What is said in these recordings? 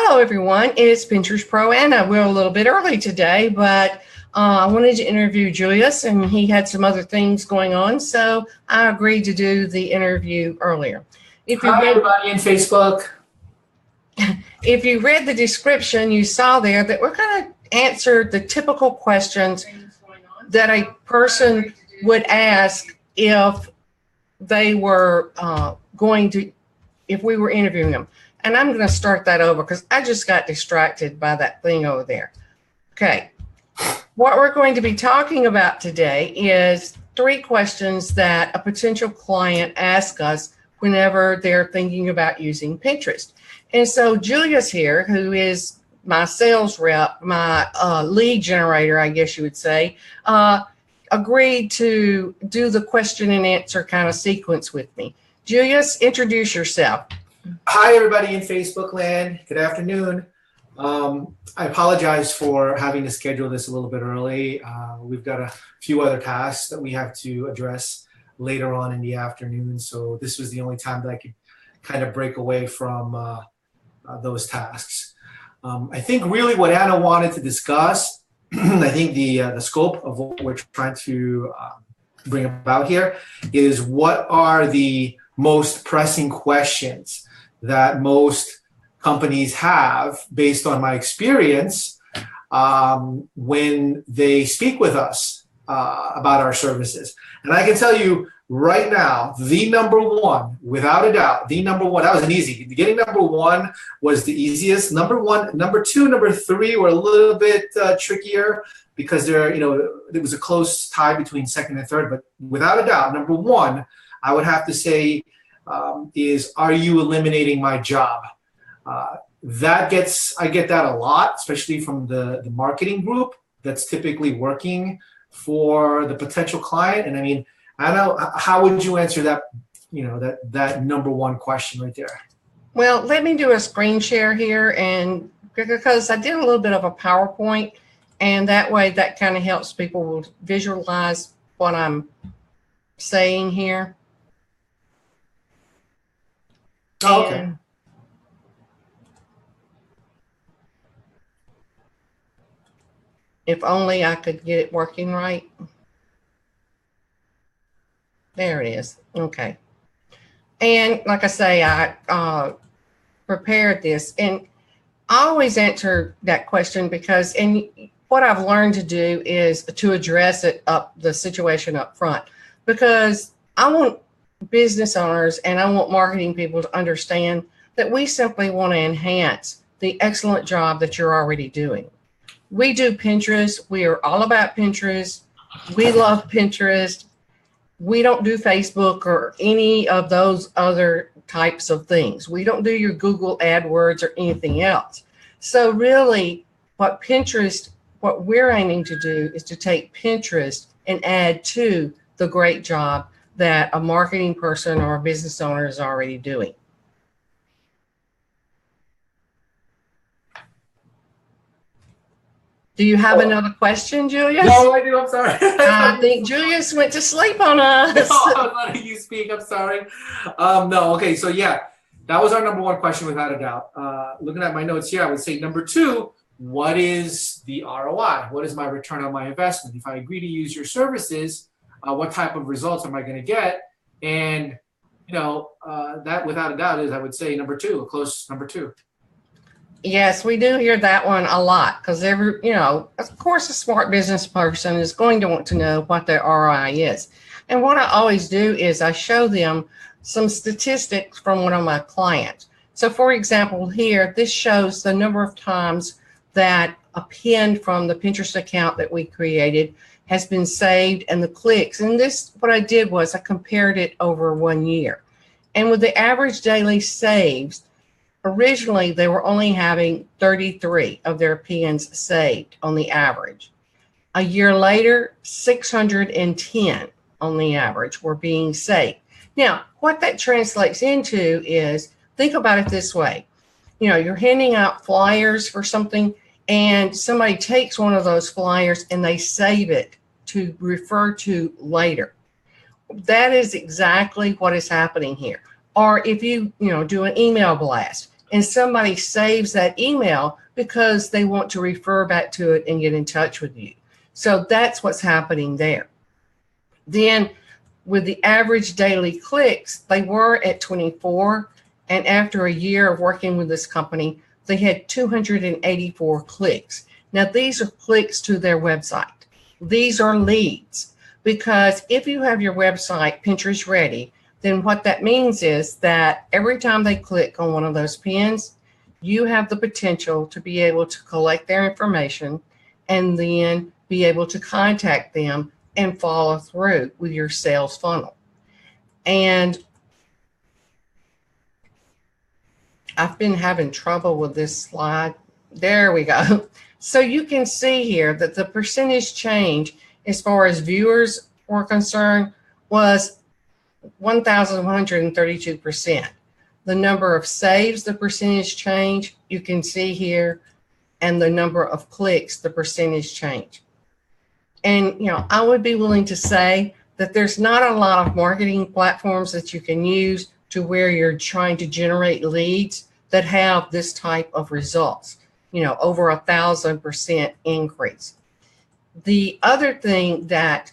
Hello, everyone. It's Pinterest Pro Anna. We're a little bit early today, but I wanted to interview Julius, and he had some other things going on, so I agreed to do the interview earlier. Hi, everybody in Facebook. If you read the description, you saw there that we're going to answer the typical questions that a person would ask if they were if we were interviewing them. And I'm going to start that over because I just got distracted by that thing over there. Okay. What we're going to be talking about today is 3 questions that a potential client asks us whenever they're thinking about using Pinterest. And so Julius here, who is my sales rep, my lead generator, I guess you would say, agreed to do the question and answer kind of sequence with me. Julius, introduce yourself. Hi, everybody in Facebook land. Good afternoon. I apologize for having to schedule this a little bit early. We've got a few other tasks that we have to address later on in the afternoon. So this was the only time that I could kind of break away from those tasks. I think really what Anna wanted to discuss, I think the scope of what we're trying to bring about here is what are the most pressing questions that most companies have based on my experience when they speak with us about our services. And I can tell you right now, the number one, without a doubt, the number one, that was an easy. Getting number one was the easiest. Number one, number two, number three were a little bit trickier because there was a close tie between second and third. But without a doubt, number one, I would have to say is, are you eliminating my job? I get that a lot, especially from the marketing group that's typically working for the potential client. And I mean, Anna, how would you answer that, that number one question right there? Well, let me do a screen share here, and because I did a little bit of a PowerPoint, and that way that kind of helps people visualize what I'm saying here. Oh, okay. And if only I could get it working right. There it is. Okay. And like I say, I prepared this, and I always answer that question because, and what I've learned to do is to address the situation up front, because I want business owners and I want marketing people to understand that we simply want to enhance the excellent job that you're already doing. We do Pinterest. We are all about Pinterest. We love Pinterest. We don't do Facebook or any of those other types of things. We don't do your Google AdWords or anything else. So really what we're aiming to do is to take Pinterest and add to the great job that a marketing person or a business owner is already doing. Do you have another question, Julius? No, I do. I'm sorry. I think Julius went to sleep on us. No, I'm letting you speak. I'm sorry. No, okay. So yeah, that was our number one question without a doubt. Looking at my notes here, I would say number 2, what is the ROI? What is my return on my investment? If I agree to use your services, what type of results am I going to get? And, that without a doubt is, I would say, number 2, a close number 2. Yes, we do hear that one a lot because of course, a smart business person is going to want to know what their ROI is. And what I always do is I show them some statistics from one of my clients. So for example, here, this shows the number of times that a pin from the Pinterest account that we created has been saved and the clicks. And this, what I did was I compared it over 1 year. And with the average daily saves, originally they were only having 33 of their pins saved on the average. A year later, 610 on the average were being saved. Now, what that translates into is, think about it this way. You're handing out flyers for something, and somebody takes one of those flyers and they save it to refer to later. That is exactly what is happening here. Or if you do an email blast, and somebody saves that email because they want to refer back to it and get in touch with you. So that's what's happening there. Then with the average daily clicks, they were at 24. And after a year of working with this company, they had 284 clicks. Now, these are clicks to their website. These are leads, because if you have your website Pinterest ready, then what that means is that every time they click on one of those pins, you have the potential to be able to collect their information and then be able to contact them and follow through with your sales funnel. And I've been having trouble with this slide. There we go. So you can see here that the percentage change as far as viewers were concerned was 1,132%. The number of saves, the percentage change, you can see here, and the number of clicks, the percentage change. And, I would be willing to say that there's not a lot of marketing platforms that you can use to where you're trying to generate leads that have this type of results, over 1,000% increase. The other thing that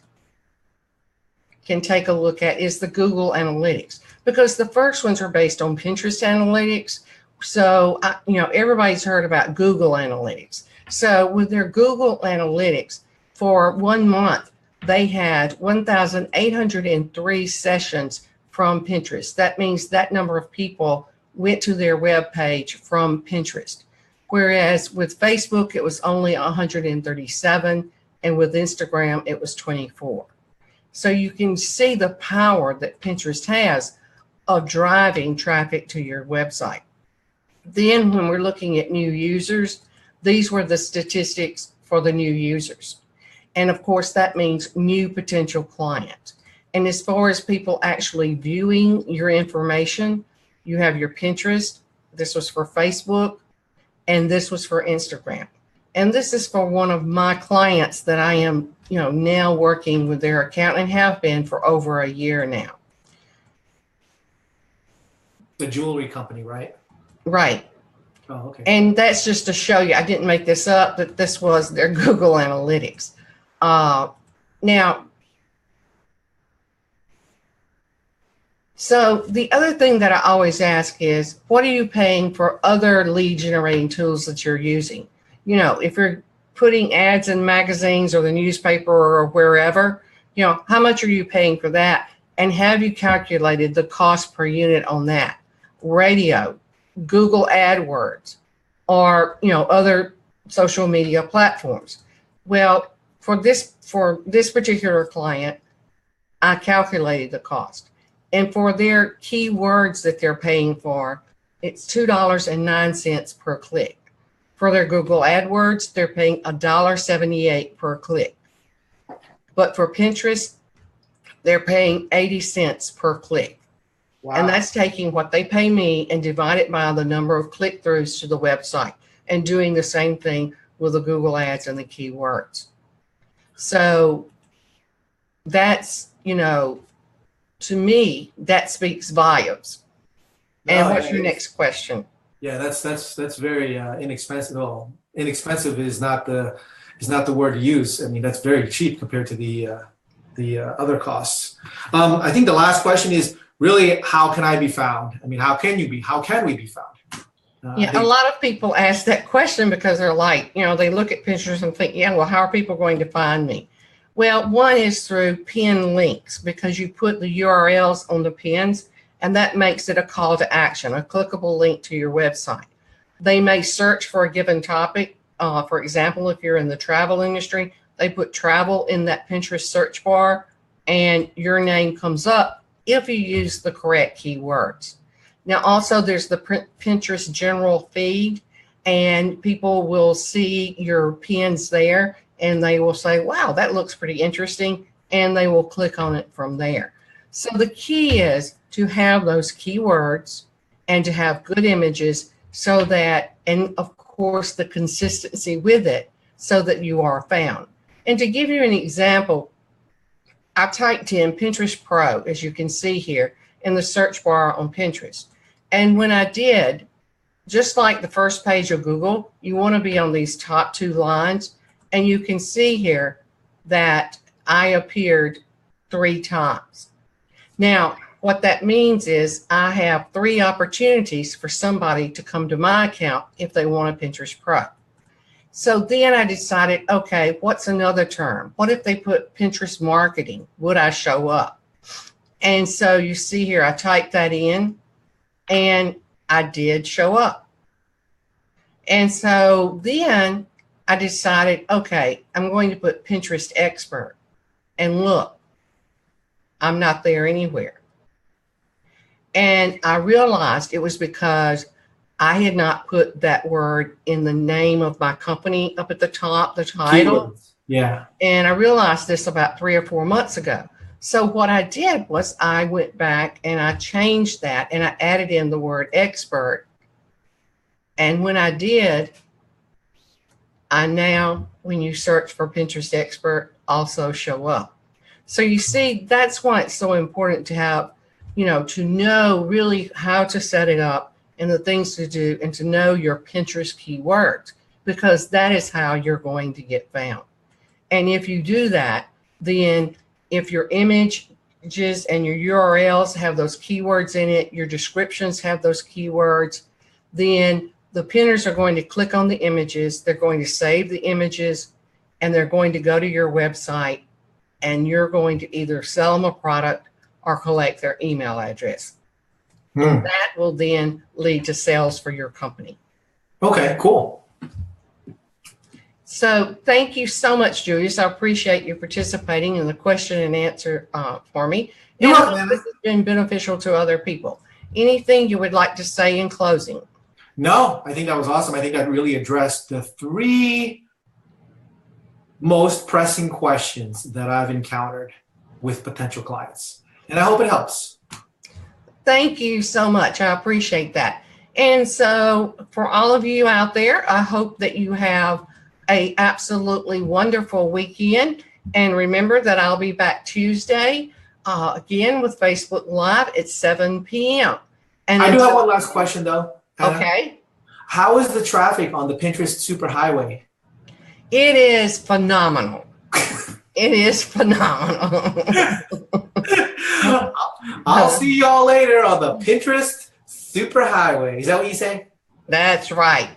can take a look at is the Google Analytics, because the first ones are based on Pinterest Analytics. So, everybody's heard about Google Analytics. So with their Google Analytics, for 1 month, they had 1,803 sessions from Pinterest. That means that number of people went to their web page from Pinterest. Whereas with Facebook, it was only 137, and with Instagram, it was 24. So you can see the power that Pinterest has of driving traffic to your website. Then when we're looking at new users, these were the statistics for the new users. And of course, that means new potential clients. And as far as people actually viewing your information, you have your Pinterest. This was for Facebook, and this was for Instagram. And this is for one of my clients that I am, now working with their account and have been for over a year now. The jewelry company, right? Right. Oh, okay. And that's just to show you, I didn't make this up, that this was their Google Analytics. Now, so the other thing that I always ask is, what are you paying for other lead generating tools that you're using? If you're putting ads in magazines or the newspaper or wherever, how much are you paying for that? And have you calculated the cost per unit on that? Radio, Google AdWords, or, other social media platforms. Well, for this particular client, I calculated the cost. And for their keywords that they're paying for, it's $2.09 per click. For their Google AdWords, they're paying $1.78 per click. But for Pinterest, they're paying 80 cents per click. Wow. And that's taking what they pay me and divide it by the number of click-throughs to the website, and doing the same thing with the Google Ads and the keywords. So that's, to me, that speaks volumes. And what's your next question? Yeah, that's very inexpensive. Well, inexpensive is not the word to use. I mean, that's very cheap compared to the other costs. I think the last question is really, how can I be found? I mean, how can we be found? A lot of people ask that question because they're like, they look at Pinterest and think, well, how are people going to find me? Well, one is through pin links, because you put the URLs on the pins, and that makes it a call to action, a clickable link to your website. They may search for a given topic. For example, if you're in the travel industry, they put travel in that Pinterest search bar, and your name comes up if you use the correct keywords. Now, also, there's the Pinterest general feed, and people will see your pins there, and they will say, wow, that looks pretty interesting, and they will click on it from there. So the key is to have those keywords and to have good images, so that, and of course, the consistency with it, so that you are found. And to give you an example, I typed in Pinterest Pro, as you can see here, in the search bar on Pinterest. And when I did, just like the first page of Google, you want to be on these top 2 lines. And you can see here that I appeared 3 times. Now, what that means is I have 3 opportunities for somebody to come to my account if they want a Pinterest Pro. So then I decided, okay, what's another term? What if they put Pinterest marketing? Would I show up? And so you see here, I typed that in and I did show up. And so then I decided, okay, I'm going to put Pinterest expert. And look, I'm not there anywhere. And I realized it was because I had not put that word in the name of my company up at the top, the title. Keywords. Yeah. And I realized this about 3 or 4 months ago. So what I did was I went back and I changed that and I added in the word expert. And when I did, I now, when you search for Pinterest expert, also show up. So you see, that's why it's so important to have, to know really how to set it up and the things to do and to know your Pinterest keywords, because that is how you're going to get found. And if you do that, then if your images and your URLs have those keywords in it, your descriptions have those keywords, then the pinners are going to click on the images, they're going to save the images, and they're going to go to your website, and you're going to either sell them a product or collect their email address. That will then lead to sales for your company. Okay, cool. So thank you so much, Julius. I appreciate you participating in the question and answer for me. You're welcome. This has been beneficial to other people. Anything you would like to say in closing? No, I think that was awesome. I think that really addressed the 3 most pressing questions that I've encountered with potential clients. And I hope it helps. Thank you so much. I appreciate that. And so for all of you out there, I hope that you have a absolutely wonderful weekend. And remember that I'll be back Tuesday again with Facebook Live at 7 p.m. And I do have one last question though. Anna. Okay. How is the traffic on the Pinterest Superhighway? It is phenomenal. It is phenomenal. I'll see y'all later on the Pinterest Superhighway. Is that what you say? That's right.